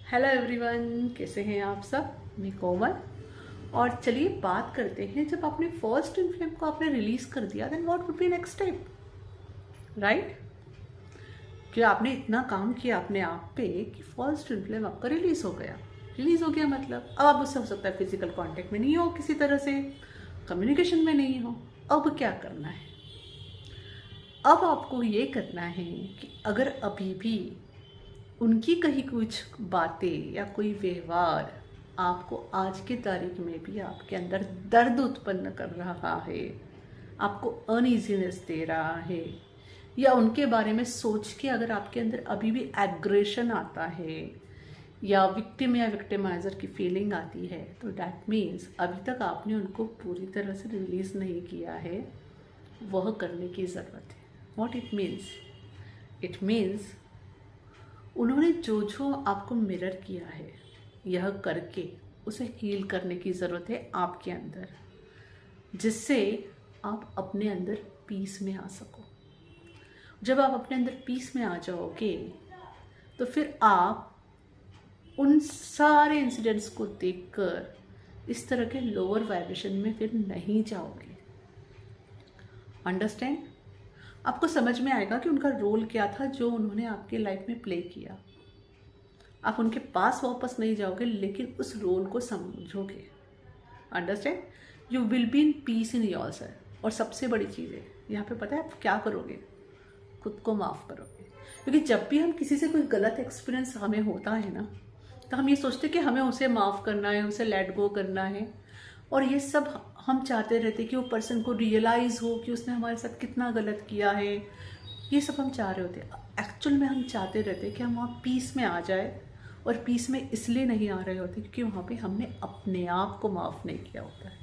Hello everyone, कैसे हैं आप सब। मैं कोमल। और चलिए बात करते हैं, जब आपने फर्स्ट इन फिल्म को आपने रिलीज कर दिया, then what would be next step, right. कि आपने इतना काम किया अपने आप पे कि फर्स्ट इन फिल्म आपका रिलीज हो गया मतलब अब आप उससे हो सकता है फिजिकल कांटेक्ट में नहीं हो, किसी तरह से कम्युनिकेशन में नहीं हो। अब क्या करना है? अब आपको ये करना है कि अगर अभी भी उनकी कही कुछ बातें या कोई व्यवहार आपको आज की तारीख में भी आपके अंदर दर्द उत्पन्न कर रहा है, आपको अनईजीनेस दे रहा है, या उनके बारे में सोच के अगर आपके अंदर अभी भी एग्रेशन आता है या विक्टिम या विक्टिमाइजर की फीलिंग आती है, तो डैट मीन्स अभी तक आपने उनको पूरी तरह से रिलीज नहीं किया है। वह करने की ज़रूरत है। What it means? It means उन्होंने जो जो आपको मिरर किया है, यह करके उसे हील करने की ज़रूरत है आपके अंदर, जिससे आप अपने अंदर पीस में आ सको। जब आप अपने अंदर पीस में आ जाओगे तो फिर आप उन सारे इंसिडेंट्स को देखकर इस तरह के लोअर वाइब्रेशन में फिर नहीं जाओगे। अंडरस्टैंड? आपको समझ में आएगा कि उनका रोल क्या था जो उन्होंने आपके लाइफ में प्ले किया। आप उनके पास वापस नहीं जाओगे, लेकिन उस रोल को समझोगे। Understand? You will be in peace in yourself. और सबसे बड़ी चीज़ है यहाँ पे, पता है आप क्या करोगे? खुद को माफ़ करोगे। क्योंकि जब भी हम किसी से कोई गलत एक्सपीरियंस हमें होता है ना, तो हम ये सोचते कि हमें उसे माफ़ करना है, उसे लेट गो करना है, और ये सब हम चाहते रहते कि वो पर्सन को रियलाइज़ हो कि उसने हमारे साथ कितना गलत किया है। ये सब हम चाह रहे होते। एक्चुअल में हम चाहते रहते कि हम वहाँ पीस में आ जाए, और पीस में इसलिए नहीं आ रहे होते क्योंकि वहाँ पे हमने अपने आप को माफ़ नहीं किया होता है।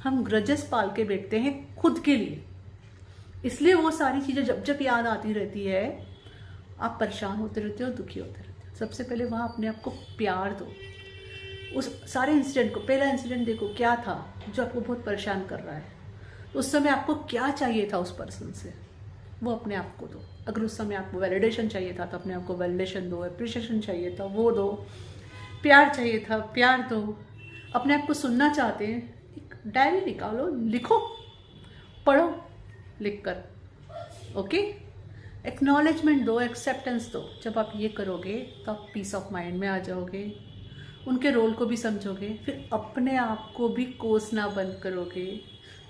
हम ग्रजेस पाल के बैठते हैं खुद के लिए, इसलिए वो सारी चीज़ें जब जब याद आती रहती है आप परेशान होते रहते हो, दुखी होते रहते हो। सबसे पहले वहाँ अपने आप को प्यार दो। उस सारे इंसिडेंट को, पहला इंसिडेंट देखो क्या था जो आपको बहुत परेशान कर रहा है, तो उस समय आपको क्या चाहिए था उस पर्सन से, वो अपने आप को दो। अगर उस समय आपको वैलिडेशन चाहिए था तो अपने आप को वैलिडेशन दो, एप्रिशिएशन चाहिए था वो दो, प्यार चाहिए था प्यार दो। अपने आप को सुनना चाहते हैं, एक डायरी निकालो, लिखो, पढ़ो लिख कर, ओके। एक्नॉलेजमेंट दो, एक्सेप्टेंस दो। जब आप ये करोगे तो आप पीस ऑफ माइंड में आ जाओगे, उनके रोल को भी समझोगे, फिर अपने आप को भी कोसना बंद करोगे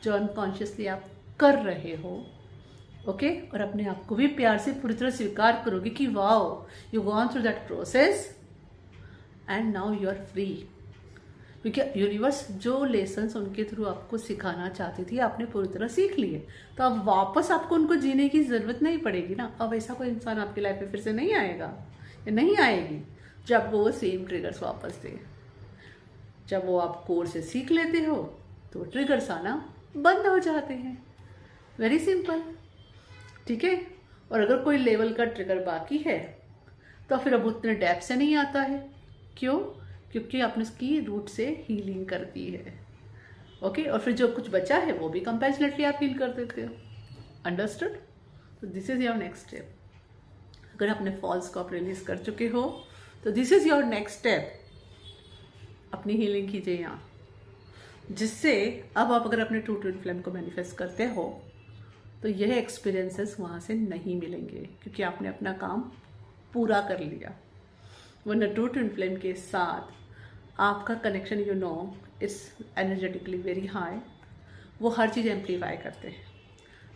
जो अनकॉन्शियसली आप कर रहे हो, ओके। और अपने आप को भी प्यार से पूरी तरह स्वीकार करोगे कि wow, you gone through that process and now you are free. क्योंकि यूनिवर्स जो लेसन्स उनके थ्रू आपको सिखाना चाहती थी आपने पूरी तरह सीख लिए, तो अब वापस आपको उनको जीने की ज़रूरत नहीं पड़ेगी ना। अब ऐसा कोई इंसान आपकी लाइफ में फिर से नहीं आएगा या नहीं आएगी जब आपको वो सेम ट्रिगर्स वापस दे। जब वो आप कोर्स से सीख लेते हो तो ट्रिगर्स आना बंद हो जाते हैं। वेरी सिंपल, ठीक है। और अगर कोई लेवल का ट्रिगर बाकी है तो फिर अब उतने डेप्थ से नहीं आता है। क्यों? क्योंकि आपने उसकी रूट से हीलिंग कर दी है, ओके। और फिर जो कुछ बचा है वो भी कंपैशनेटली आप हील कर देते हो। अंडरस्टूड? तो this is your next step. अगर आपने फॉल्स को आप रिलीज कर चुके हो तो this is your next step. अपनी हीलिंग कीजिए यहाँ, जिससे अब आप अगर अपने ट्रू ट्विन फ्लेम को मैनिफेस्ट करते हो तो यह एक्सपीरियंसेस वहाँ से नहीं मिलेंगे, क्योंकि आपने अपना काम पूरा कर लिया। वरना ट्रू ट्विन फ्लेम के साथ आपका connection is energetically very high. वो हर चीज़ एम्पलीफाई करते हैं।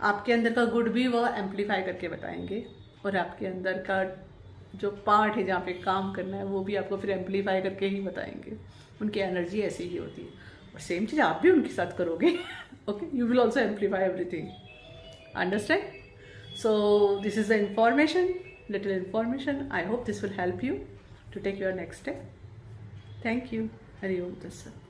आपके अंदर का गुड भी वह एम्पलीफाई करके बताएंगे, और आपके अंदर का जो पार्ट है जहाँ पे काम करना है वो भी आपको फिर एम्पलीफाई करके ही बताएंगे। उनकी एनर्जी ऐसी ही होती है, और सेम चीज़ आप भी उनके साथ करोगे, okay. You will also amplify everything. Understand? So this is the information, little information. I hope this will help you to take your next step. Thank you. Hari Om Tat Sat.